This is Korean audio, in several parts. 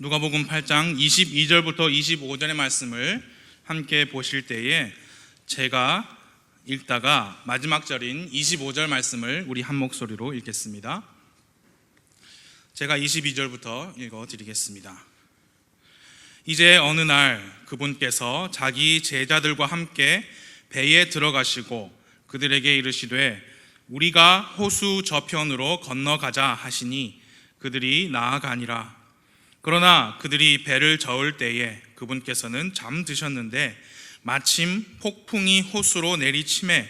누가복음 8장 22절부터 25절의 말씀을 함께 보실 때에 제가 읽다가 마지막 절인 25절 말씀을 우리 한 목소리로 읽겠습니다. 제가 22절부터 읽어드리겠습니다. 이제 어느 날 그분께서 자기 제자들과 함께 배에 들어가시고 그들에게 이르시되 우리가 호수 저편으로 건너가자 하시니 그들이 나아가니라. 그러나 그들이 배를 저을 때에 그분께서는 잠드셨는데 마침 폭풍이 호수로 내리침에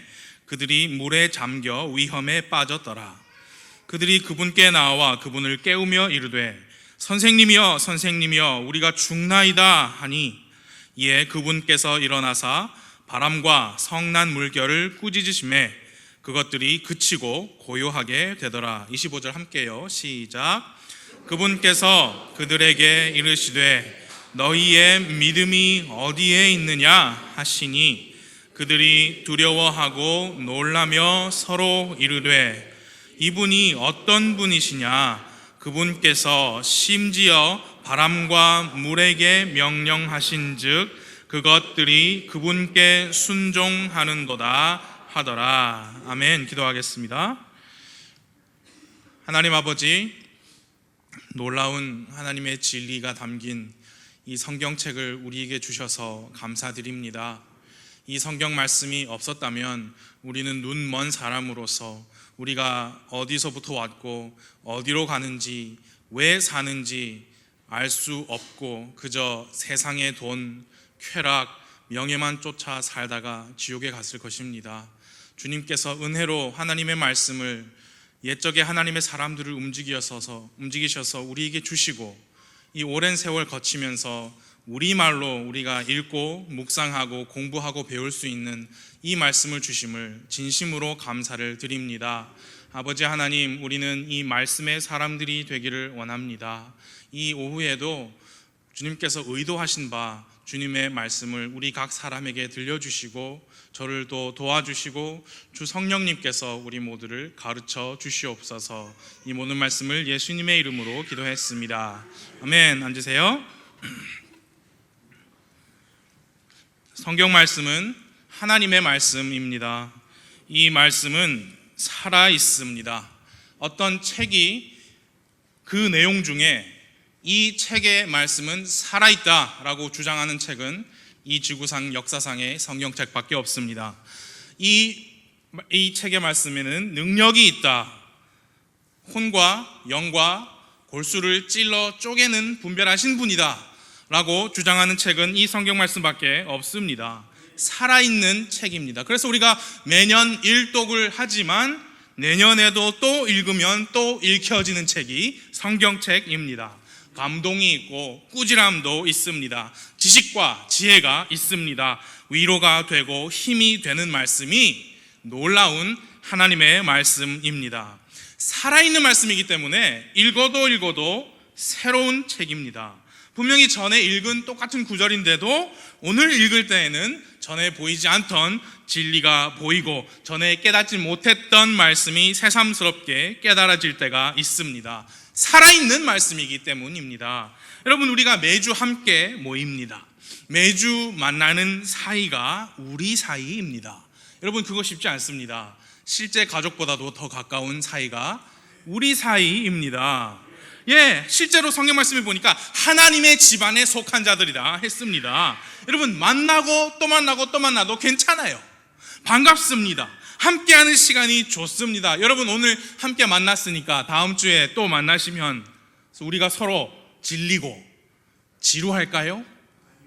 그들이 물에 잠겨 위험에 빠졌더라. 그들이 그분께 나와 그분을 깨우며 이르되 선생님이여 선생님이여 우리가 죽나이다 하니 이에 그분께서 일어나사 바람과 성난 물결을 꾸짖으시매 그것들이 그치고 고요하게 되더라. 25절 함께요. 시작. 그분께서 그들에게 이르시되 너희의 믿음이 어디에 있느냐 하시니 그들이 두려워하고 놀라며 서로 이르되 이분이 어떤 분이시냐. 그분께서 심지어 바람과 물에게 명령하신즉 그것들이 그분께 순종하는도다 하더라. 아멘. 기도하겠습니다. 하나님 아버지, 놀라운 하나님의 진리가 담긴 이 성경책을 우리에게 주셔서 감사드립니다. 이 성경 말씀이 없었다면 우리는 눈먼 사람으로서 우리가 어디서부터 왔고 어디로 가는지 왜 사는지 알 수 없고 그저 세상의 돈, 쾌락, 명예만 쫓아 살다가 지옥에 갔을 것입니다. 주님께서 은혜로 하나님의 말씀을 옛적에 하나님의 사람들을 움직이셔서 우리에게 주시고 이 오랜 세월 거치면서 우리말로 우리가 읽고 묵상하고 공부하고 배울 수 있는 이 말씀을 주심을 진심으로 감사를 드립니다. 아버지 하나님, 우리는 이 말씀의 사람들이 되기를 원합니다. 이 오후에도 주님께서 의도하신 바 주님의 말씀을 우리 각 사람에게 들려주시고 저를 또 도와주시고 주 성령님께서 우리 모두를 가르쳐 주시옵소서. 이 모든 말씀을 예수님의 이름으로 기도했습니다. 아멘. 앉으세요. 성경 말씀은 하나님의 말씀입니다. 이 말씀은 살아 있습니다. 어떤 책이 그 내용 중에 이 책의 말씀은 살아있다라고 주장하는 책은 이 지구상 역사상의 성경책밖에 없습니다. 이 책의 말씀에는 능력이 있다. 혼과 영과 골수를 찔러 쪼개는 분별하신 분이다 라고 주장하는 책은 이 성경 말씀밖에 없습니다. 살아있는 책입니다. 그래서 우리가 매년 일독을 하지만 내년에도 또 읽으면 또 읽혀지는 책이 성경책입니다. 감동이 있고 꾸지람도 있습니다. 지식과 지혜가 있습니다. 위로가 되고 힘이 되는 말씀이 놀라운 하나님의 말씀입니다. 살아있는 말씀이기 때문에 읽어도 새로운 책입니다. 분명히 전에 읽은 똑같은 구절인데도 오늘 읽을 때에는 전에 보이지 않던 진리가 보이고 전에 깨닫지 못했던 말씀이 새삼스럽게 깨달아질 때가 있습니다. 살아있는 말씀이기 때문입니다. 여러분, 우리가 매주 함께 모입니다. 매주 만나는 사이가 우리 사이입니다. 여러분, 그거 쉽지 않습니다. 실제 가족보다도 더 가까운 사이가 우리 사이입니다. 실제로 성경 말씀을 보니까 하나님의 집안에 속한 자들이다 했습니다. 여러분, 만나고 또 만나고 또 만나도 괜찮아요. 반갑습니다. 함께하는 시간이 좋습니다. 여러분, 오늘 함께 만났으니까 다음 주에 또 만나시면 우리가 서로 질리고 지루할까요?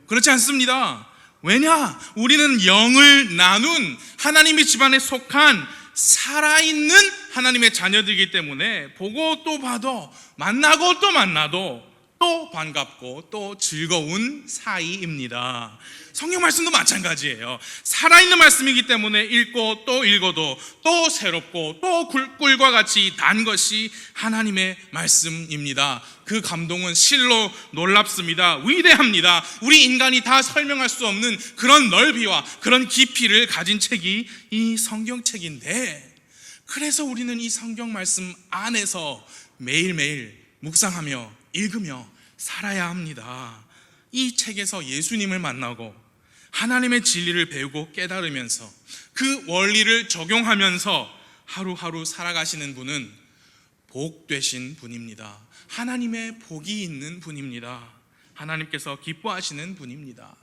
그렇지 않습니다. 왜냐? 우리는 영을 나눈 하나님의 집안에 속한 살아있는 하나님의 자녀들이기 때문에 보고 또 봐도 만나고 또 만나도 또 반갑고 또 즐거운 사이입니다. 성경 말씀도 마찬가지예요. 살아있는 말씀이기 때문에 읽고 또 읽어도 또 새롭고 또 꿀과 같이 단 것이 하나님의 말씀입니다. 그 감동은 실로 놀랍습니다. 위대합니다. 우리 인간이 다 설명할 수 없는 그런 넓이와 그런 깊이를 가진 책이 이 성경책인데, 그래서 우리는 이 성경 말씀 안에서 매일매일 묵상하며 읽으며 살아야 합니다. 이 책에서 예수님을 만나고 하나님의 진리를 배우고 깨달으면서 그 원리를 적용하면서 하루하루 살아가시는 분은 복 되신 분입니다. 하나님의 복이 있는 분입니다. 하나님께서 기뻐하시는 분입니다.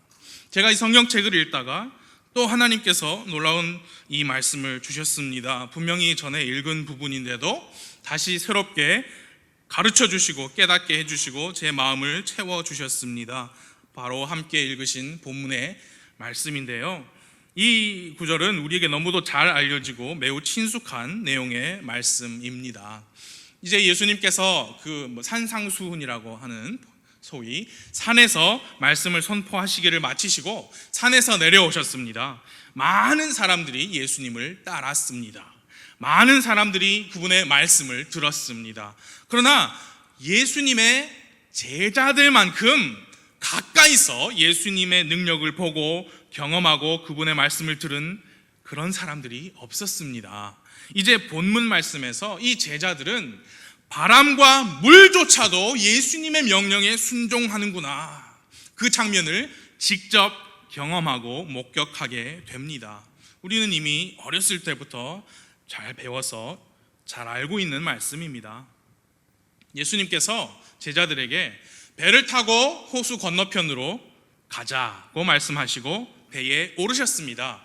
제가 이 성경책을 읽다가 또 하나님께서 놀라운 이 말씀을 주셨습니다. 분명히 전에 읽은 부분인데도 다시 새롭게 가르쳐 주시고 깨닫게 해주시고 제 마음을 채워주셨습니다. 바로 함께 읽으신 본문의 말씀인데요, 이 구절은 우리에게 너무도 잘 알려지고 매우 친숙한 내용의 말씀입니다. 이제 예수님께서 그 산상수훈이라고 하는 소위 산에서 말씀을 선포하시기를 마치시고 산에서 내려오셨습니다. 많은 사람들이 예수님을 따랐습니다. 많은 사람들이 그분의 말씀을 들었습니다. 그러나 예수님의 제자들만큼 가까이서 예수님의 능력을 보고 경험하고 그분의 말씀을 들은 그런 사람들이 없었습니다. 이제 본문 말씀에서 이 제자들은 바람과 물조차도 예수님의 명령에 순종하는구나, 그 장면을 직접 경험하고 목격하게 됩니다. 우리는 이미 어렸을 때부터 잘 배워서 잘 알고 있는 말씀입니다. 예수님께서 제자들에게 배를 타고 호수 건너편으로 가자고 말씀하시고 배에 오르셨습니다.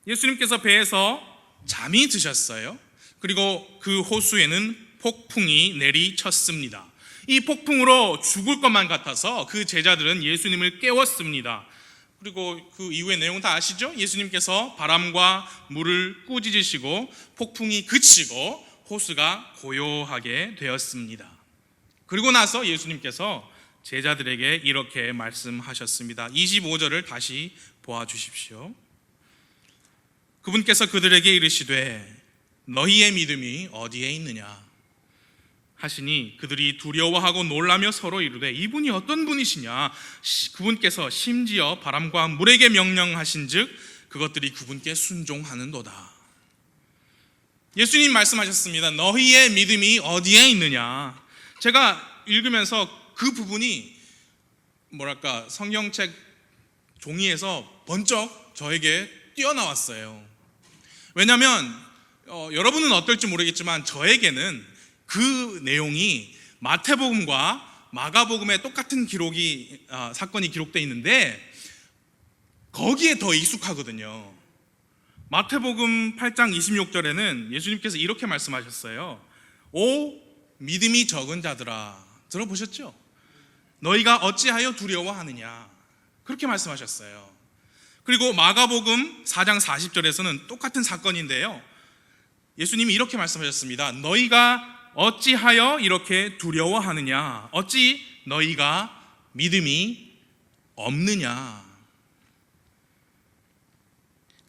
예수님께서 배에서 잠이 드셨어요. 그리고 그 호수에는 폭풍이 내리쳤습니다. 이 폭풍으로 죽을 것만 같아서 그 제자들은 예수님을 깨웠습니다. 그리고 그 이후의 내용 다 아시죠? 예수님께서 바람과 물을 꾸짖으시고 폭풍이 그치고 호수가 고요하게 되었습니다. 그리고 나서 예수님께서 제자들에게 이렇게 말씀하셨습니다. 25절을 다시 보아주십시오. 그분께서 그들에게 이르시되 너희의 믿음이 어디에 있느냐 하시니 그들이 두려워하고 놀라며 서로 이르되 이분이 어떤 분이시냐. 그분께서 심지어 바람과 물에게 명령하신즉 그것들이 그분께 순종하는도다. 예수님 말씀하셨습니다. 너희의 믿음이 어디에 있느냐. 제가 읽으면서 그 부분이 성경책 종이에서 번쩍 저에게 뛰어나왔어요. 왜냐하면 여러분은 어떨지 모르겠지만 저에게는 그 내용이 마태복음과 마가복음에 똑같은 사건이 기록되어 있는데 거기에 더 익숙하거든요. 마태복음 8장 26절에는 예수님께서 이렇게 말씀하셨어요. 오 믿음이 적은 자들아. 들어보셨죠? 너희가 어찌하여 두려워하느냐. 그렇게 말씀하셨어요. 그리고 마가복음 4장 40절에서는 똑같은 사건인데요, 예수님이 이렇게 말씀하셨습니다. 너희가 어찌하여 이렇게 두려워하느냐. 어찌 너희가 믿음이 없느냐.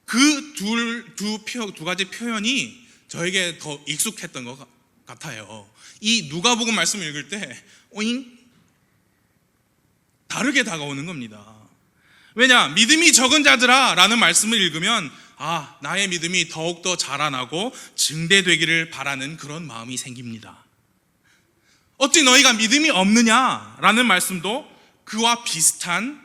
그 두 가지 표현이 저에게 더 익숙했던 것 같아요. 이 누가복음 말씀을 읽을 때 오잉? 다르게 다가오는 겁니다. 왜냐? 믿음이 적은 자들아 라는 말씀을 읽으면 나의 믿음이 더욱더 자라나고 증대되기를 바라는 그런 마음이 생깁니다. 어찌 너희가 믿음이 없느냐 라는 말씀도 그와 비슷한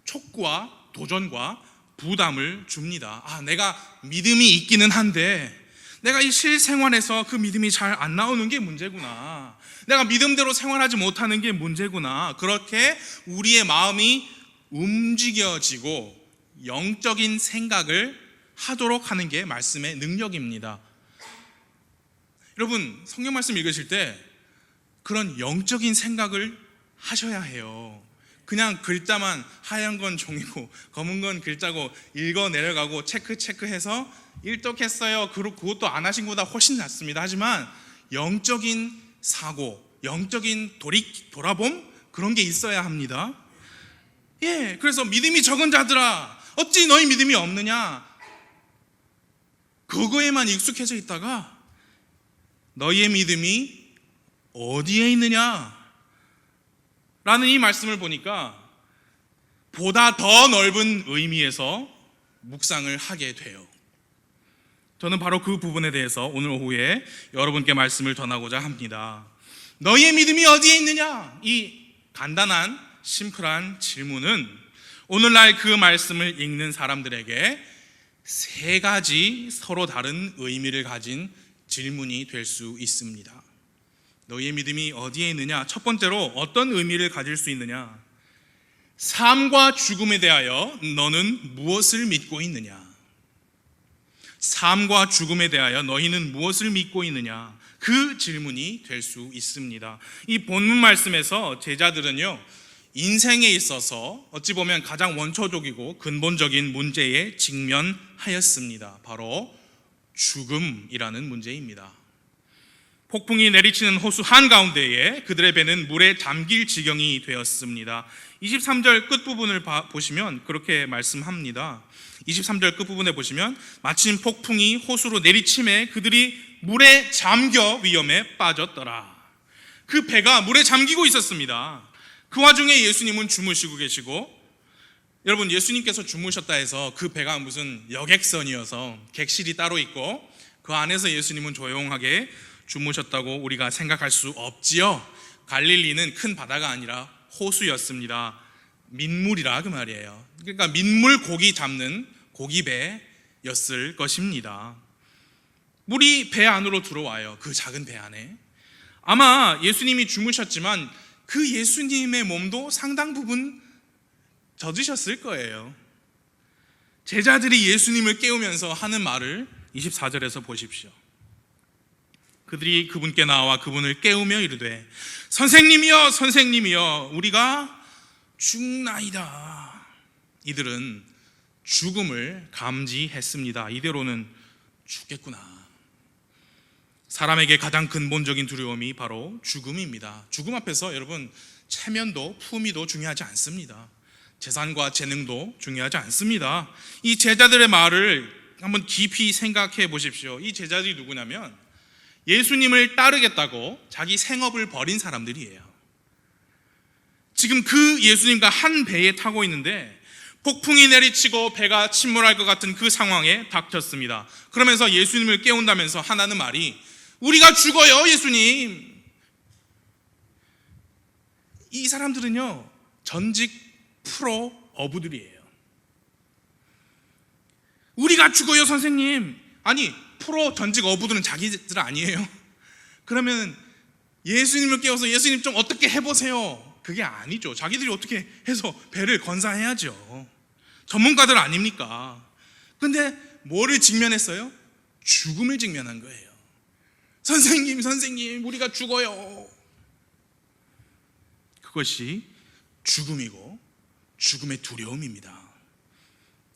촉구와 도전과 부담을 줍니다. 내가 믿음이 있기는 한데 내가 이 실생활에서 그 믿음이 잘 안 나오는 게 문제구나. 내가 믿음대로 생활하지 못하는 게 문제구나. 그렇게 우리의 마음이 움직여지고 영적인 생각을 하도록 하는 게 말씀의 능력입니다. 여러분, 성경 말씀 읽으실 때 그런 영적인 생각을 하셔야 해요. 그냥 글자만 하얀 건 종이고 검은 건 글자고 읽어 내려가고 체크해서 일독했어요. 그것도 안 하신 것보다 훨씬 낫습니다. 하지만 영적인 사고, 영적인 돌아봄, 그런 게 있어야 합니다. 그래서 믿음이 적은 자들아 어찌 너희 믿음이 없느냐, 그거에만 익숙해져 있다가 너희의 믿음이 어디에 있느냐 라는 이 말씀을 보니까 보다 더 넓은 의미에서 묵상을 하게 돼요. 저는 바로 그 부분에 대해서 오늘 오후에 여러분께 말씀을 전하고자 합니다. 너희의 믿음이 어디에 있느냐, 이 간단한 심플한 질문은 오늘날 그 말씀을 읽는 사람들에게 세 가지 서로 다른 의미를 가진 질문이 될 수 있습니다. 너희의 믿음이 어디에 있느냐? 첫 번째로 어떤 의미를 가질 수 있느냐? 삶과 죽음에 대하여 너는 무엇을 믿고 있느냐? 삶과 죽음에 대하여 너희는 무엇을 믿고 있느냐? 그 질문이 될 수 있습니다. 이 본문 말씀에서 제자들은요, 인생에 있어서 어찌 보면 가장 원초적이고 근본적인 문제에 직면하였습니다. 바로 죽음이라는 문제입니다. 폭풍이 내리치는 호수 한가운데에 그들의 배는 물에 잠길 지경이 되었습니다. 23절 끝부분을 보시면 그렇게 말씀합니다. 23절 끝부분에 보시면 마침 폭풍이 호수로 내리침에 그들이 물에 잠겨 위험에 빠졌더라. 그 배가 물에 잠기고 있었습니다. 그 와중에 예수님은 주무시고 계시고, 여러분, 예수님께서 주무셨다 해서 그 배가 무슨 여객선이어서 객실이 따로 있고 그 안에서 예수님은 조용하게 주무셨다고 우리가 생각할 수 없지요. 갈릴리는 큰 바다가 아니라 호수였습니다. 민물이라 그 말이에요. 그러니까 민물 고기 잡는 고기배였을 것입니다. 물이 배 안으로 들어와요. 그 작은 배 안에. 아마 예수님이 주무셨지만 그 예수님의 몸도 상당 부분 젖으셨을 거예요. 제자들이 예수님을 깨우면서 하는 말을 24절에서 보십시오. 그들이 그분께 나와 그분을 깨우며 이르되 선생님이여 선생님이여 우리가 죽나이다. 이들은 죽음을 감지했습니다. 이대로는 죽겠구나. 사람에게 가장 근본적인 두려움이 바로 죽음입니다. 죽음 앞에서 여러분, 체면도 품위도 중요하지 않습니다. 재산과 재능도 중요하지 않습니다. 이 제자들의 말을 한번 깊이 생각해 보십시오. 이 제자들이 누구냐면 예수님을 따르겠다고 자기 생업을 버린 사람들이에요. 지금 그 예수님과 한 배에 타고 있는데 폭풍이 내리치고 배가 침몰할 것 같은 그 상황에 닥쳤습니다. 그러면서 예수님을 깨운다면서 하나는 말이 우리가 죽어요 예수님. 이 사람들은요 전직 프로 어부들이에요. 우리가 죽어요 선생님. 아니 프로 전직 어부들은 자기들 아니에요? 그러면 예수님을 깨워서 예수님 좀 어떻게 해보세요. 그게 아니죠. 자기들이 어떻게 해서 배를 건사해야죠. 전문가들 아닙니까? 근데 뭐를 직면했어요? 죽음을 직면한 거예요. 선생님 선생님 우리가 죽어요. 그것이 죽음이고 죽음의 두려움입니다.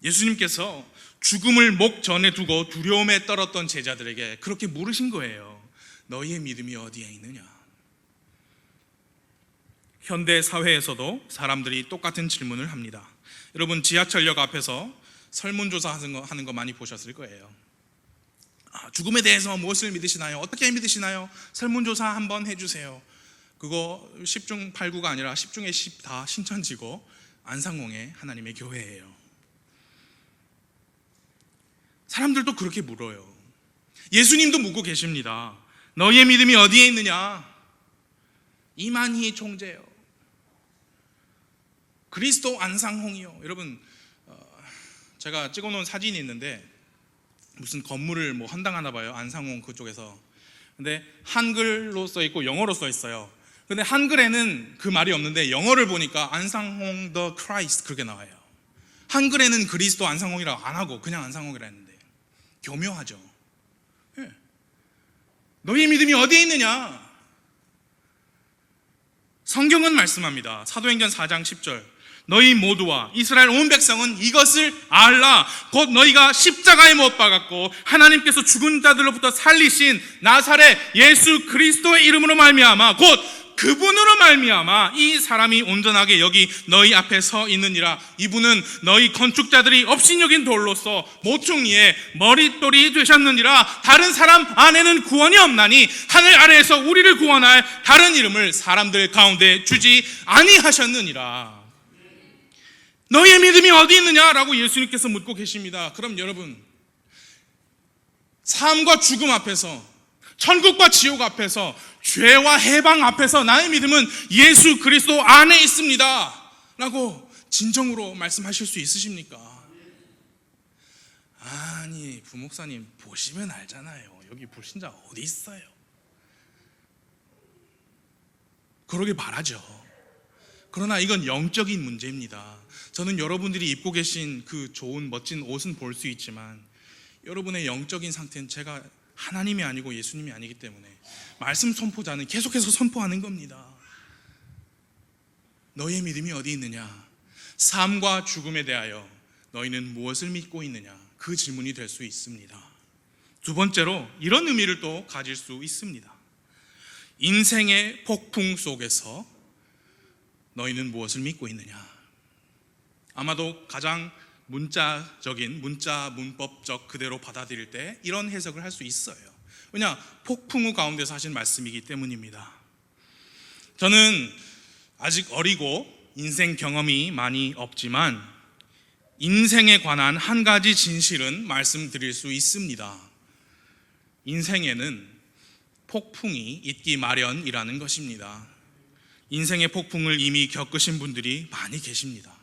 예수님께서 죽음을 목전에 두고 두려움에 떨었던 제자들에게 그렇게 물으신 거예요. 너희의 믿음이 어디에 있느냐? 현대 사회에서도 사람들이 똑같은 질문을 합니다. 여러분 지하철역 앞에서 설문조사 하는 거 많이 보셨을 거예요. 죽음에 대해서 무엇을 믿으시나요? 어떻게 믿으시나요? 설문조사 한번 해주세요. 그거 10중 8구가 아니라 10중에 10 다 신천지고 안상홍의 하나님의 교회예요. 사람들도 그렇게 물어요. 예수님도 묻고 계십니다. 너희의 믿음이 어디에 있느냐? 이만희 총재요. 그리스도 안상홍이요. 여러분 제가 찍어놓은 사진이 있는데 무슨 건물을 뭐 헌당하나 봐요. 안상홍 그쪽에서. 근데 한글로 써 있고 영어로 써 있어요. 근데 한글에는 그 말이 없는데 영어를 보니까 안상홍 the Christ 그렇게 나와요. 한글에는 그리스도 안상홍이라고 안 하고 그냥 안상홍이라 했는데 교묘하죠. 네. 너희 믿음이 어디에 있느냐? 성경은 말씀합니다. 사도행전 4장 10절 너희 모두와 이스라엘 온 백성은 이것을 알라. 곧 너희가 십자가에 못 박았고 하나님께서 죽은 자들로부터 살리신 나사렛 예수 그리스도의 이름으로 말미암아 곧 그분으로 말미암아 이 사람이 온전하게 여기 너희 앞에 서 있느니라. 이분은 너희 건축자들이 업신여긴 돌로서 모퉁이에 머릿돌이 되셨느니라. 다른 사람 안에는 구원이 없나니 하늘 아래에서 우리를 구원할 다른 이름을 사람들 가운데 주지 아니하셨느니라. 너희의 믿음이 어디 있느냐라고 예수님께서 묻고 계십니다. 그럼 여러분 삶과 죽음 앞에서 천국과 지옥 앞에서, 죄와 해방 앞에서 나의 믿음은 예수 그리스도 안에 있습니다 라고 진정으로 말씀하실 수 있으십니까? 아니 부목사님 보시면 알잖아요. 여기 불신자 어디 있어요? 그러게 말하죠. 그러나 이건 영적인 문제입니다. 저는 여러분들이 입고 계신 그 좋은 멋진 옷은 볼 수 있지만 여러분의 영적인 상태는 제가 하나님이 아니고 예수님이 아니기 때문에 말씀 선포자는 계속해서 선포하는 겁니다. 너희의 믿음이 어디 있느냐? 삶과 죽음에 대하여 너희는 무엇을 믿고 있느냐? 그 질문이 될 수 있습니다. 두 번째로 이런 의미를 또 가질 수 있습니다. 인생의 폭풍 속에서 너희는 무엇을 믿고 있느냐? 아마도 가장 문자적인, 문법적 그대로 받아들일 때 이런 해석을 할 수 있어요. 왜냐? 폭풍우 가운데서 하신 말씀이기 때문입니다. 저는 아직 어리고 인생 경험이 많이 없지만 인생에 관한 한 가지 진실은 말씀드릴 수 있습니다. 인생에는 폭풍이 있기 마련이라는 것입니다. 인생의 폭풍을 이미 겪으신 분들이 많이 계십니다.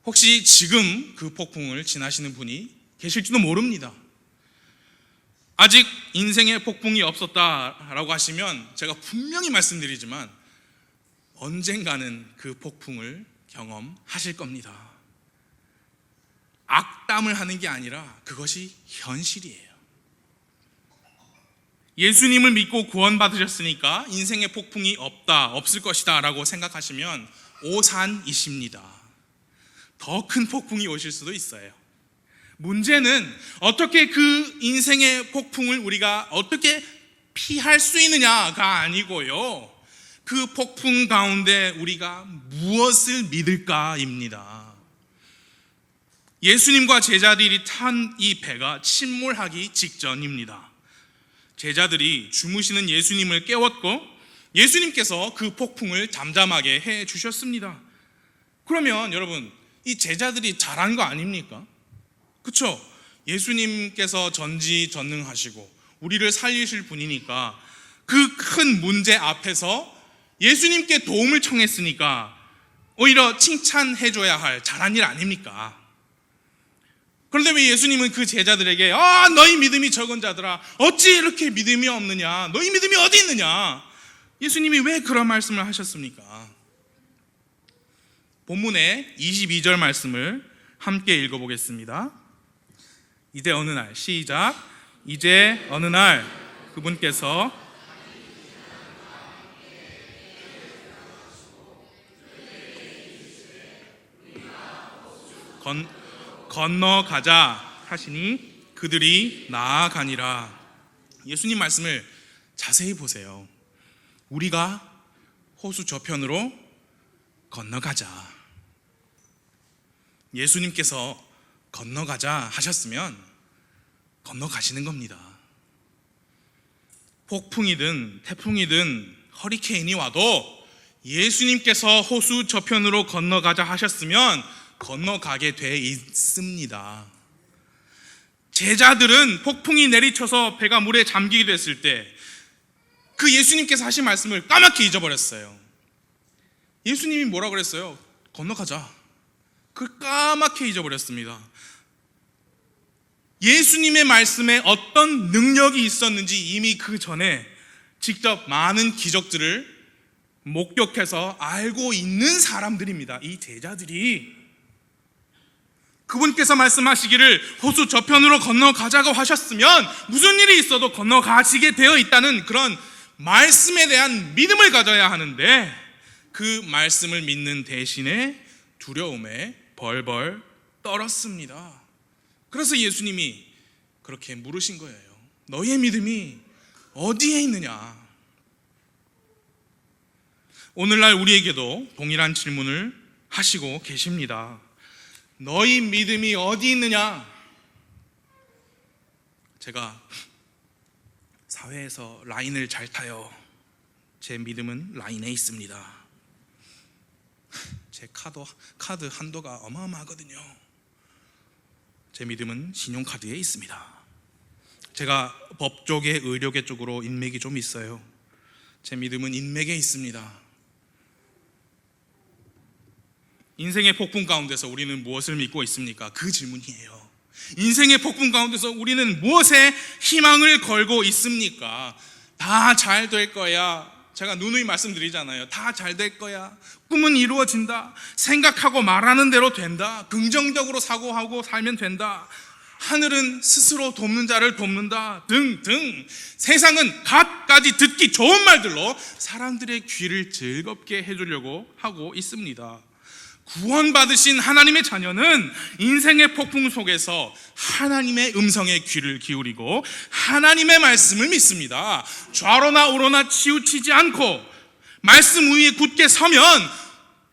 혹시 지금 그 폭풍을 지나시는 분이 계실지도 모릅니다. 아직 인생의 폭풍이 없었다라고 하시면 제가 분명히 말씀드리지만 언젠가는 그 폭풍을 경험하실 겁니다. 악담을 하는 게 아니라 그것이 현실이에요. 예수님을 믿고 구원받으셨으니까 인생의 폭풍이 없을 것이다 라고 생각하시면 오산이십니다. 더 큰 폭풍이 오실 수도 있어요. 문제는 어떻게 그 인생의 폭풍을 우리가 어떻게 피할 수 있느냐가 아니고요, 그 폭풍 가운데 우리가 무엇을 믿을까입니다. 예수님과 제자들이 탄 이 배가 침몰하기 직전입니다. 제자들이 주무시는 예수님을 깨웠고 예수님께서 그 폭풍을 잠잠하게 해 주셨습니다. 그러면 여러분, 이 제자들이 잘한 거 아닙니까? 그렇죠? 예수님께서 전지전능하시고 우리를 살리실 분이니까 그 큰 문제 앞에서 예수님께 도움을 청했으니까 오히려 칭찬해 줘야 할 잘한 일 아닙니까? 그런데 왜 예수님은 그 제자들에게 너희 믿음이 적은 자들아 어찌 이렇게 믿음이 없느냐, 너희 믿음이 어디 있느냐, 예수님이 왜 그런 말씀을 하셨습니까? 본문의 22절 말씀을 함께 읽어보겠습니다. 이제 어느 날, 시작. 이제 어느 날 그분께서 건너가자 하시니 그들이 나아가니라. 예수님 말씀을 자세히 보세요. 우리가 호수 저편으로 건너가자. 예수님께서 건너가자 하셨으면 건너가시는 겁니다. 폭풍이든 태풍이든 허리케인이 와도 예수님께서 호수 저편으로 건너가자 하셨으면 건너가게 돼 있습니다. 제자들은 폭풍이 내리쳐서 배가 물에 잠기게 됐을 때 그 예수님께서 하신 말씀을 까맣게 잊어버렸어요. 예수님이 뭐라 그랬어요? 건너가자. 그걸 까맣게 잊어버렸습니다. 예수님의 말씀에 어떤 능력이 있었는지 이미 그 전에 직접 많은 기적들을 목격해서 알고 있는 사람들입니다. 이 제자들이 그분께서 말씀하시기를 호수 저편으로 건너가자고 하셨으면 무슨 일이 있어도 건너가시게 되어 있다는 그런 말씀에 대한 믿음을 가져야 하는데 그 말씀을 믿는 대신에 두려움에 벌벌 떨었습니다. 그래서 예수님이 그렇게 물으신 거예요. 너희의 믿음이 어디에 있느냐? 오늘날 우리에게도 동일한 질문을 하시고 계십니다. 너희 믿음이 어디 있느냐? 제가 사회에서 라인을 잘 타요. 제 믿음은 라인에 있습니다. 제 카드 한도가 어마어마하거든요. 제 믿음은 신용카드에 있습니다. 제가 법 쪽에 의료계 쪽으로 인맥이 좀 있어요. 제 믿음은 인맥에 있습니다. 인생의 폭풍 가운데서 우리는 무엇을 믿고 있습니까? 그 질문이에요. 인생의 폭풍 가운데서 우리는 무엇에 희망을 걸고 있습니까? 다 잘 될 거야. 제가 누누이 말씀드리잖아요. 다 잘 될 거야. 꿈은 이루어진다. 생각하고 말하는 대로 된다. 긍정적으로 사고하고 살면 된다. 하늘은 스스로 돕는 자를 돕는다. 등등. 세상은 갖가지 듣기 좋은 말들로 사람들의 귀를 즐겁게 해주려고 하고 있습니다. 구원받으신 하나님의 자녀는 인생의 폭풍 속에서 하나님의 음성에 귀를 기울이고 하나님의 말씀을 믿습니다. 좌로나 우로나 치우치지 않고 말씀 위에 굳게 서면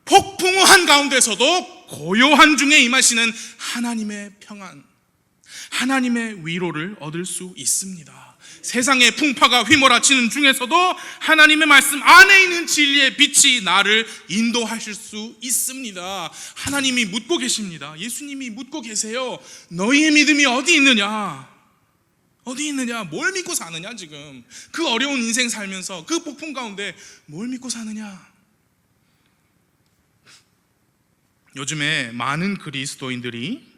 폭풍우한 가운데서도 고요한 중에 임하시는 하나님의 평안, 하나님의 위로를 얻을 수 있습니다. 세상의 풍파가 휘몰아치는 중에서도 하나님의 말씀 안에 있는 진리의 빛이 나를 인도하실 수 있습니다. 하나님이 묻고 계십니다. 예수님이 묻고 계세요. 너희의 믿음이 어디 있느냐? 어디 있느냐? 뭘 믿고 사느냐 지금? 그 어려운 인생 살면서 그 폭풍 가운데 뭘 믿고 사느냐? 요즘에 많은 그리스도인들이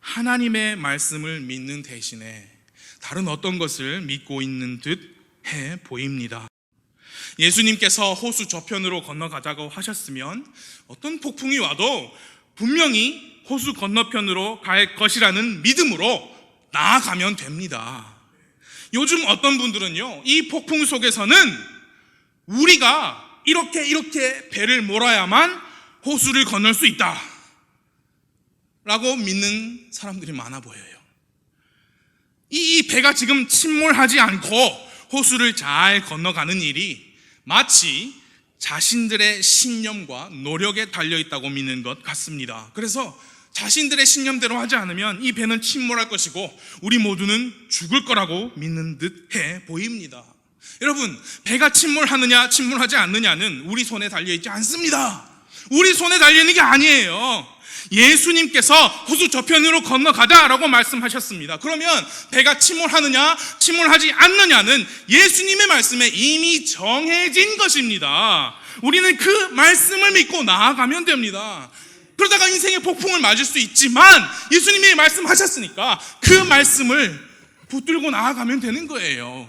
하나님의 말씀을 믿는 대신에 다른 어떤 것을 믿고 있는 듯 해 보입니다. 예수님께서 호수 저편으로 건너가자고 하셨으면 어떤 폭풍이 와도 분명히 호수 건너편으로 갈 것이라는 믿음으로 나아가면 됩니다. 요즘 어떤 분들은요, 이 폭풍 속에서는 우리가 이렇게 배를 몰아야만 호수를 건널 수 있다 라고 믿는 사람들이 많아 보여요. 이 배가 지금 침몰하지 않고 호수를 잘 건너가는 일이 마치 자신들의 신념과 노력에 달려있다고 믿는 것 같습니다. 그래서 자신들의 신념대로 하지 않으면 이 배는 침몰할 것이고 우리 모두는 죽을 거라고 믿는 듯 해 보입니다. 여러분, 배가 침몰하느냐 침몰하지 않느냐는 우리 손에 달려있지 않습니다. 우리 손에 달려있는 게 아니에요. 예수님께서 호수 저편으로 건너가자라고 말씀하셨습니다. 그러면 배가 침몰하느냐 침몰하지 않느냐는 예수님의 말씀에 이미 정해진 것입니다. 우리는 그 말씀을 믿고 나아가면 됩니다. 그러다가 인생의 폭풍을 맞을 수 있지만 예수님이 말씀하셨으니까 그 말씀을 붙들고 나아가면 되는 거예요.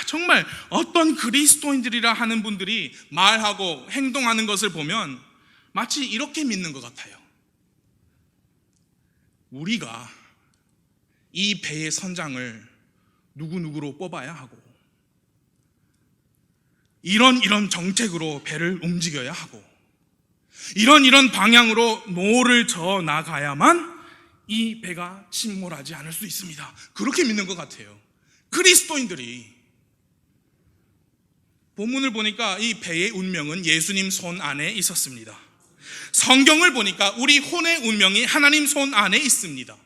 정말 어떤 그리스도인들이라 하는 분들이 말하고 행동하는 것을 보면 마치 이렇게 믿는 것 같아요. 우리가 이 배의 선장을 누구누구로 뽑아야 하고 이런 정책으로 배를 움직여야 하고 이런 방향으로 노를 저어 나가야만 이 배가 침몰하지 않을 수 있습니다. 그렇게 믿는 것 같아요. 그리스도인들이. 본문을 보니까 이 배의 운명은 예수님 손 안에 있었습니다. 성경을 보니까 우리 혼의 운명이 하나님 손 안에 있습니다.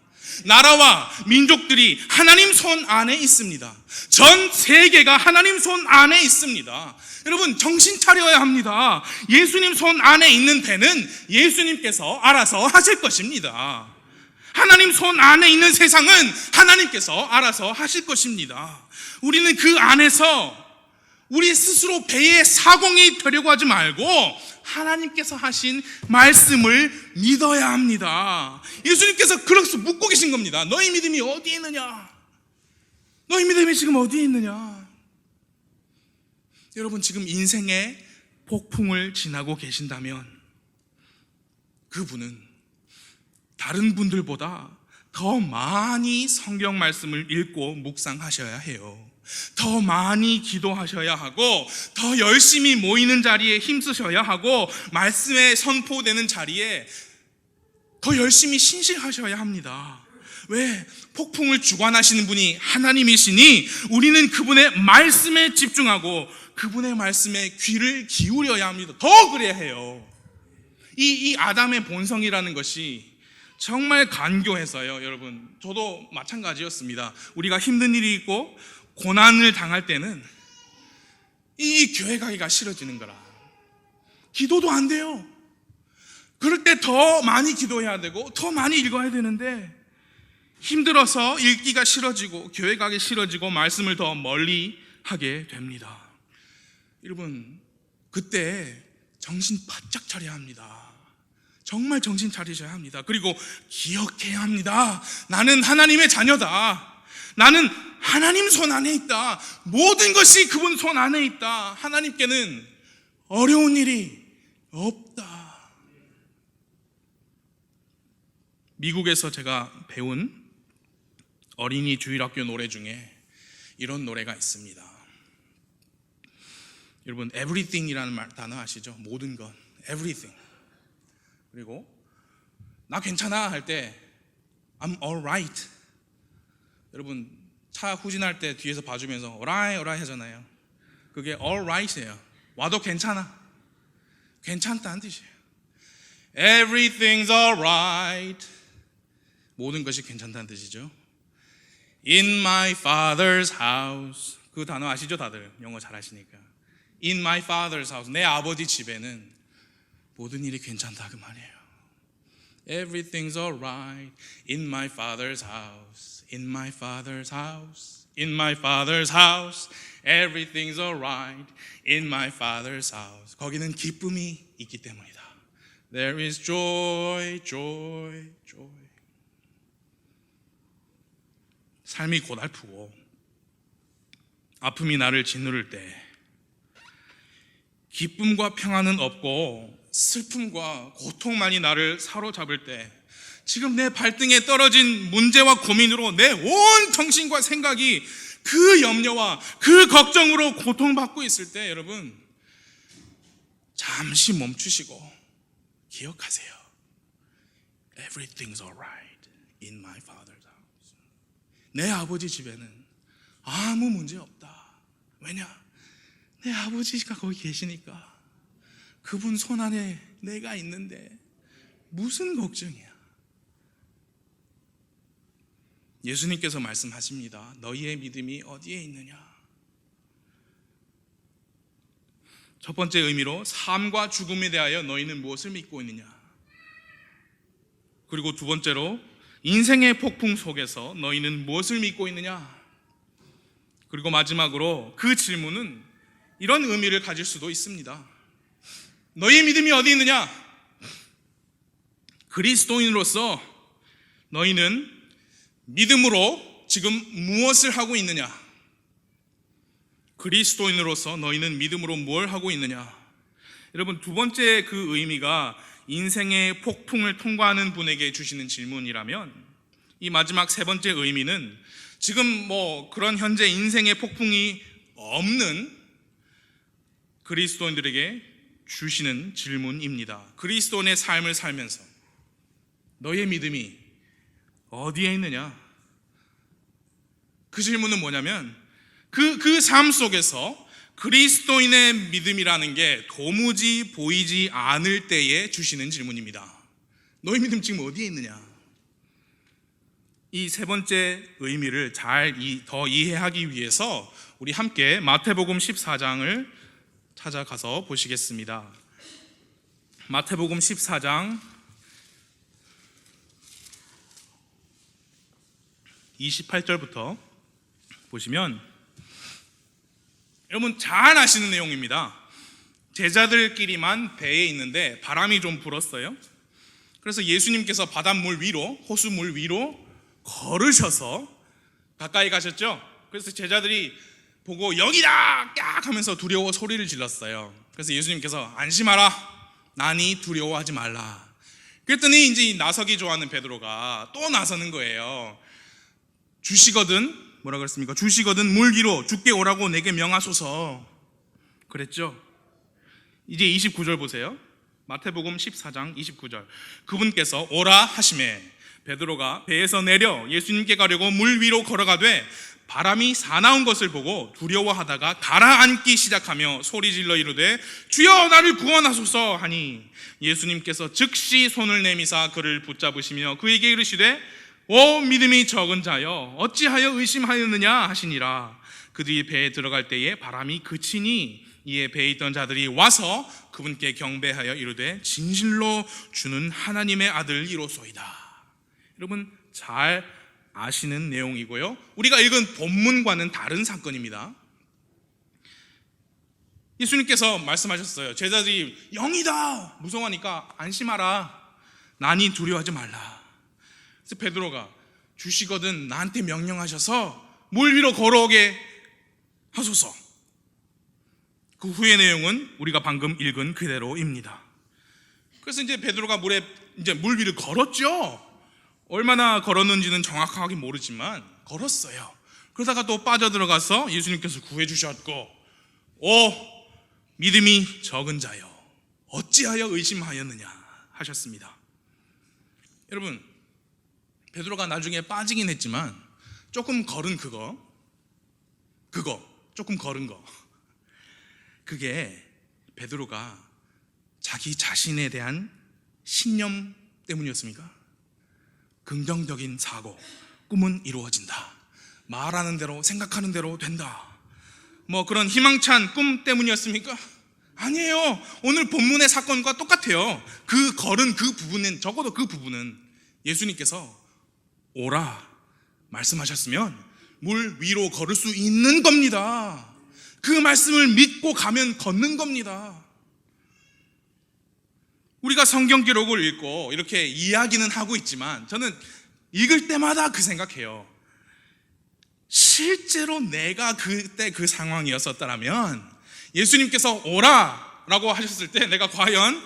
나라와 민족들이 하나님 손 안에 있습니다. 전 세계가 하나님 손 안에 있습니다. 여러분, 정신 차려야 합니다. 예수님 손 안에 있는 배는 예수님께서 알아서 하실 것입니다. 하나님 손 안에 있는 세상은 하나님께서 알아서 하실 것입니다. 우리는 그 안에서 우리 스스로 배의 사공이 되려고 하지 말고 하나님께서 하신 말씀을 믿어야 합니다. 예수님께서 그렇게 묻고 계신 겁니다. 너희 믿음이 어디 있느냐? 너희 믿음이 지금 어디에 있느냐? 여러분, 지금 인생의 폭풍을 지나고 계신다면 그분은 다른 분들보다 더 많이 성경 말씀을 읽고 묵상하셔야 해요. 더 많이 기도하셔야 하고 더 열심히 모이는 자리에 힘쓰셔야 하고 말씀에 선포되는 자리에 더 열심히 신실하셔야 합니다. 왜? 폭풍을 주관하시는 분이 하나님이시니 우리는 그분의 말씀에 집중하고 그분의 말씀에 귀를 기울여야 합니다. 더 그래야 해요. 이 아담의 본성이라는 것이 정말 간교해서요. 여러분, 저도 마찬가지였습니다. 우리가 힘든 일이 있고 고난을 당할 때는 이 교회 가기가 싫어지는 거라. 기도도 안 돼요. 그럴 때 더 많이 기도해야 되고 더 많이 읽어야 되는데 힘들어서 읽기가 싫어지고 교회 가기 싫어지고 말씀을 더 멀리 하게 됩니다. 여러분, 그때 정신 바짝 차려야 합니다. 정말 정신 차리셔야 합니다. 그리고 기억해야 합니다. 나는 하나님의 자녀다. 나는 하나님 손 안에 있다. 모든 것이 그분 손 안에 있다. 하나님께는 어려운 일이 없다. 미국에서 제가 배운 어린이 주일학교 노래 중에 이런 노래가 있습니다. 여러분, everything이라는 단어 아시죠? 모든 것, everything. 그리고 나 괜찮아 할 때 I'm alright. 여러분, 차 후진할 때 뒤에서 봐주면서 alright 하잖아요. 그게 alright이에요. 와도 괜찮아, 괜찮다는 뜻이에요. Everything's alright. 모든 것이 괜찮다는 뜻이죠. In my father's house. 그 단어 아시죠? 다들 영어 잘하시니까. In my father's house. 내 아버지 집에는 모든 일이 괜찮다 그 말이에요. Everything's alright in my father's house. In my father's house. In my father's house. Everything's alright in my father's house. 거기는 기쁨이 있기 때문이다. There is joy, joy, joy. 삶이 고달프고 아픔이 나를 짓누를 때 기쁨과 평안은 없고 슬픔과 고통만이 나를 사로잡을 때, 지금 내 발등에 떨어진 문제와 고민으로 내 온 정신과 생각이 그 염려와 그 걱정으로 고통받고 있을 때, 여러분 잠시 멈추시고 기억하세요. Everything's alright in my father's house. 내 아버지 집에는 아무 문제 없다. 왜냐? 내 아버지가 거기 계시니까. 그분 손 안에 내가 있는데 무슨 걱정이야. 예수님께서 말씀하십니다. 너희의 믿음이 어디에 있느냐. 첫 번째 의미로 삶과 죽음에 대하여 너희는 무엇을 믿고 있느냐. 그리고 두 번째로 인생의 폭풍 속에서 너희는 무엇을 믿고 있느냐. 그리고 마지막으로 그 질문은 이런 의미를 가질 수도 있습니다. 너희의 믿음이 어디 있느냐? 그리스도인으로서 너희는 믿음으로 지금 무엇을 하고 있느냐? 그리스도인으로서 너희는 믿음으로 뭘 하고 있느냐? 여러분, 두 번째 그 의미가 인생의 폭풍을 통과하는 분에게 주시는 질문이라면, 이 마지막 세 번째 의미는 지금 그런 현재 인생의 폭풍이 없는 그리스도인들에게 주시는 질문입니다. 그리스도인의 삶을 살면서 너의 믿음이 어디에 있느냐? 그 질문은 뭐냐면 그 삶 속에서 그리스도인의 믿음이라는 게 도무지 보이지 않을 때에 주시는 질문입니다. 너의 믿음 지금 어디에 있느냐? 이 세 번째 의미를 더 이해하기 위해서 우리 함께 마태복음 14장을 찾아가서 보시겠습니다. 마태복음 14장 28절부터 보시면, 여러분 잘 아시는 내용입니다. 제자들끼리만 배에 있는데 바람이 좀 불었어요. 그래서 예수님께서 바닷물 위로, 호수물 위로 걸으셔서 가까이 가셨죠. 그래서 제자들이 보고 여기다! 깍! 하면서 두려워 소리를 질렀어요. 그래서 예수님께서 안심하라, 나니 두려워하지 말라. 그랬더니 이제 나서기 좋아하는 베드로가 또 나서는 거예요. 주시거든, 뭐라 그랬습니까? 주시거든 물 위로 죽게 오라고 내게 명하소서 그랬죠. 이제 29절 보세요. 마태복음 14장 29절. 그분께서 오라 하시매 베드로가 배에서 내려 예수님께 가려고 물 위로 걸어가되 바람이 사나운 것을 보고 두려워하다가 가라앉기 시작하며 소리질러 이르되 주여 나를 구원하소서 하니 예수님께서 즉시 손을 내미사 그를 붙잡으시며 그에게 이르시되 오 믿음이 적은 자여 어찌하여 의심하였느냐 하시니라. 그들이 배에 들어갈 때에 바람이 그치니 이에 배에 있던 자들이 와서 그분께 경배하여 이르되 진실로 주는 하나님의 아들 이로소이다. 여러분 잘 아시는 내용이고요. 우리가 읽은 본문과는 다른 사건입니다. 예수님께서 말씀하셨어요. 제자들이 영이다 무서워하니까 안심하라, 난이 두려워하지 말라. 그래서 베드로가 주시거든 나한테 명령하셔서 물 위로 걸어오게 하소서. 그 후의 내용은 우리가 방금 읽은 그대로입니다. 그래서 이제 베드로가 물 위를 걸었죠. 얼마나 걸었는지는 정확하게 모르지만 걸었어요. 그러다가 또 빠져들어가서 예수님께서 구해주셨고, 오 믿음이 적은 자여 어찌하여 의심하였느냐 하셨습니다. 여러분, 베드로가 나중에 빠지긴 했지만 조금 걸은 조금 걸은 거, 그게 베드로가 자기 자신에 대한 신념 때문이었습니까? 긍정적인 사고, 꿈은 이루어진다, 말하는 대로 생각하는 대로 된다, 뭐 그런 희망찬 꿈 때문이었습니까? 아니에요. 오늘 본문의 사건과 똑같아요. 그 걸은 그 부분은, 적어도 그 부분은 예수님께서 오라 말씀하셨으면 물 위로 걸을 수 있는 겁니다. 그 말씀을 믿고 가면 걷는 겁니다. 우리가 성경 기록을 읽고 이렇게 이야기는 하고 있지만 저는 읽을 때마다 그 생각해요. 실제로 내가 그때 그 상황이었었다면 예수님께서 오라 라고 하셨을 때 내가 과연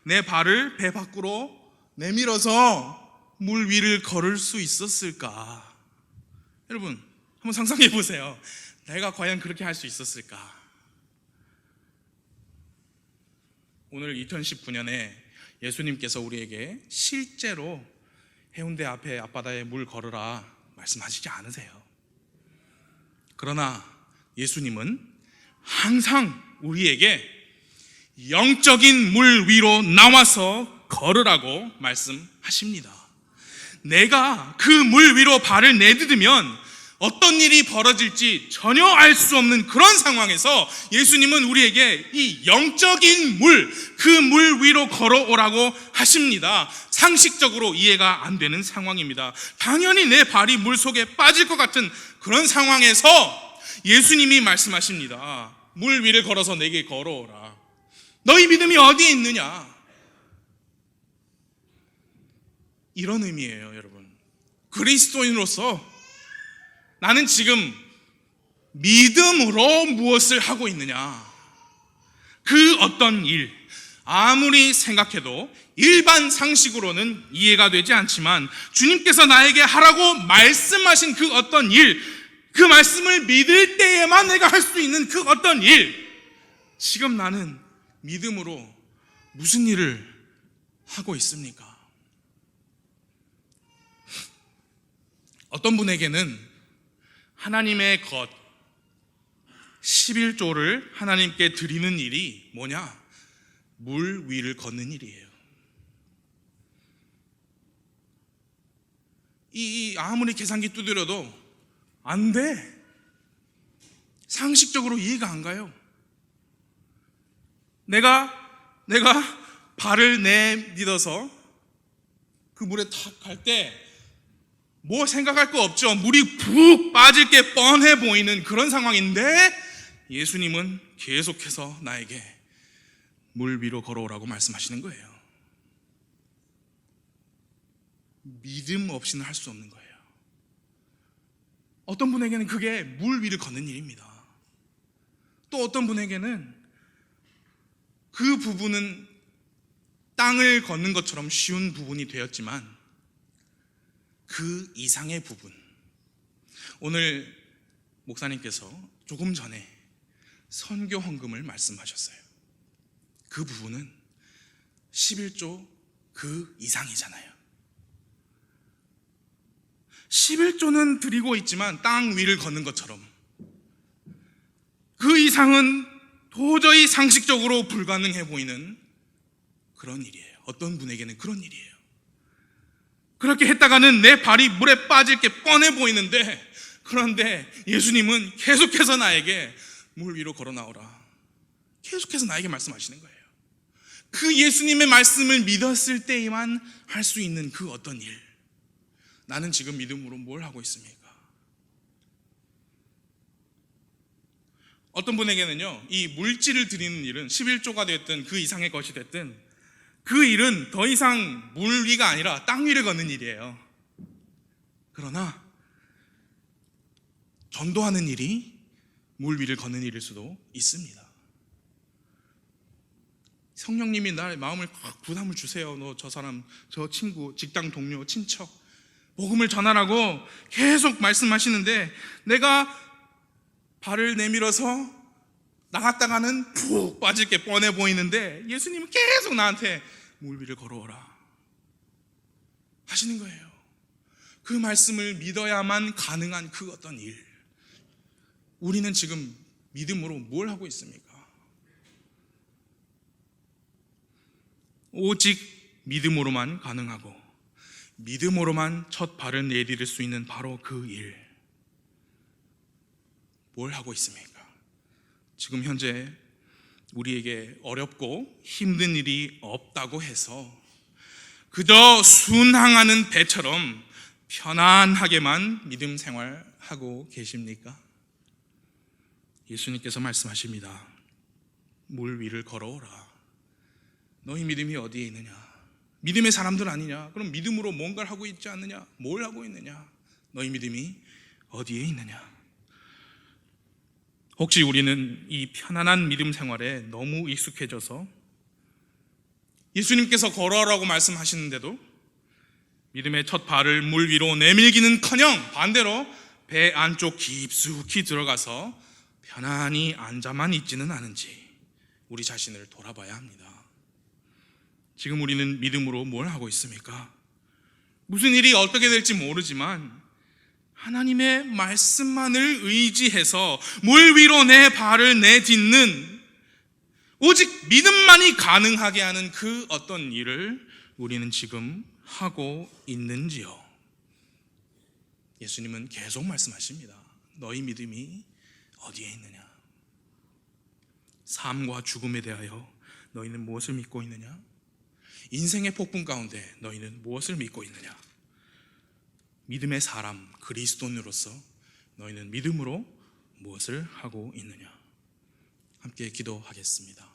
내 발을 배 밖으로 내밀어서 물 위를 걸을 수 있었을까? 여러분 한번 상상해 보세요. 내가 과연 그렇게 할 수 있었을까? 오늘 2019년에 예수님께서 우리에게 실제로 해운대 앞에 앞바다에 물 걸으라 말씀하시지 않으세요. 그러나 예수님은 항상 우리에게 영적인 물 위로 나와서 걸으라고 말씀하십니다. 내가 그 물 위로 발을 내디디면 어떤 일이 벌어질지 전혀 알 수 없는 그런 상황에서 예수님은 우리에게 이 영적인 그 물 위로 걸어오라고 하십니다. 상식적으로 이해가 안 되는 상황입니다. 당연히 내 발이 물 속에 빠질 것 같은 그런 상황에서 예수님이 말씀하십니다. 물 위를 걸어서 내게 걸어오라. 너희 믿음이 어디에 있느냐? 이런 의미예요, 여러분. 그리스도인으로서 나는 지금 믿음으로 무엇을 하고 있느냐? 그 어떤 일, 아무리 생각해도 일반 상식으로는 이해가 되지 않지만 주님께서 나에게 하라고 말씀하신 그 어떤 일, 그 말씀을 믿을 때에만 내가 할 수 있는 그 어떤 일, 지금 나는 믿음으로 무슨 일을 하고 있습니까? 어떤 분에게는 하나님의 것 11조를 하나님께 드리는 일이 뭐냐? 물 위를 걷는 일이에요. 이 아무리 계산기 두드려도 안 돼. 상식적으로 이해가 안 가요. 내가 발을 내딛어서 그 물에 탁 갈 때 뭐 생각할 거 없죠. 물이 푹 빠질 게 뻔해 보이는 그런 상황인데 예수님은 계속해서 나에게 물 위로 걸어오라고 말씀하시는 거예요. 믿음 없이는 할 수 없는 거예요. 어떤 분에게는 그게 물 위를 걷는 일입니다. 또 어떤 분에게는 그 부분은 땅을 걷는 것처럼 쉬운 부분이 되었지만 그 이상의 부분, 오늘 목사님께서 조금 전에 선교 헌금을 말씀하셨어요. 그 부분은 11조 그 이상이잖아요. 11조는 드리고 있지만 땅 위를 걷는 것처럼 그 이상은 도저히 상식적으로 불가능해 보이는 그런 일이에요. 어떤 분에게는 그런 일이에요. 그렇게 했다가는 내 발이 물에 빠질 게 뻔해 보이는데, 그런데 예수님은 계속해서 나에게 물 위로 걸어 나오라, 계속해서 나에게 말씀하시는 거예요. 그 예수님의 말씀을 믿었을 때에만 할 수 있는 그 어떤 일, 나는 지금 믿음으로 뭘 하고 있습니까? 어떤 분에게는요, 이 물질을 드리는 일은 11조가 됐든 그 이상의 것이 됐든 그 일은 더 이상 물 위가 아니라 땅 위를 걷는 일이에요. 그러나 전도하는 일이 물 위를 걷는 일일 수도 있습니다. 성령님이 나의 마음을 꽉 부담을 주세요. 너 저 사람, 저 친구, 직장 동료, 친척 복음을 전하라고 계속 말씀하시는데 내가 발을 내밀어서 나갔다가는 푹 빠질 게 뻔해 보이는데 예수님은 계속 나한테 물 위를 걸어오라 하시는 거예요. 그 말씀을 믿어야만 가능한 그 어떤 일, 우리는 지금 믿음으로 뭘 하고 있습니까? 오직 믿음으로만 가능하고 믿음으로만 첫 발을 내디딜 수 있는 바로 그 일, 뭘 하고 있습니까? 지금 현재 우리에게 어렵고 힘든 일이 없다고 해서 그저 순항하는 배처럼 편안하게만 믿음 생활하고 계십니까? 예수님께서 말씀하십니다. 물 위를 걸어오라. 너희 믿음이 어디에 있느냐? 믿음의 사람들 아니냐? 그럼 믿음으로 뭔가를 하고 있지 않느냐? 뭘 하고 있느냐? 너희 믿음이 어디에 있느냐? 혹시 우리는 이 편안한 믿음 생활에 너무 익숙해져서 예수님께서 걸어오라고 말씀하시는데도 믿음의 첫 발을 물 위로 내밀기는커녕 반대로 배 안쪽 깊숙이 들어가서 편안히 앉아만 있지는 않은지 우리 자신을 돌아봐야 합니다. 지금 우리는 믿음으로 뭘 하고 있습니까? 무슨 일이 어떻게 될지 모르지만 하나님의 말씀만을 의지해서 물 위로 내 발을 내딛는, 오직 믿음만이 가능하게 하는 그 어떤 일을 우리는 지금 하고 있는지요? 예수님은 계속 말씀하십니다. 너희 믿음이 어디에 있느냐? 삶과 죽음에 대하여 너희는 무엇을 믿고 있느냐? 인생의 폭풍 가운데 너희는 무엇을 믿고 있느냐? 믿음의 사람 그리스도인으로서 너희는 믿음으로 무엇을 하고 있느냐? 함께 기도하겠습니다.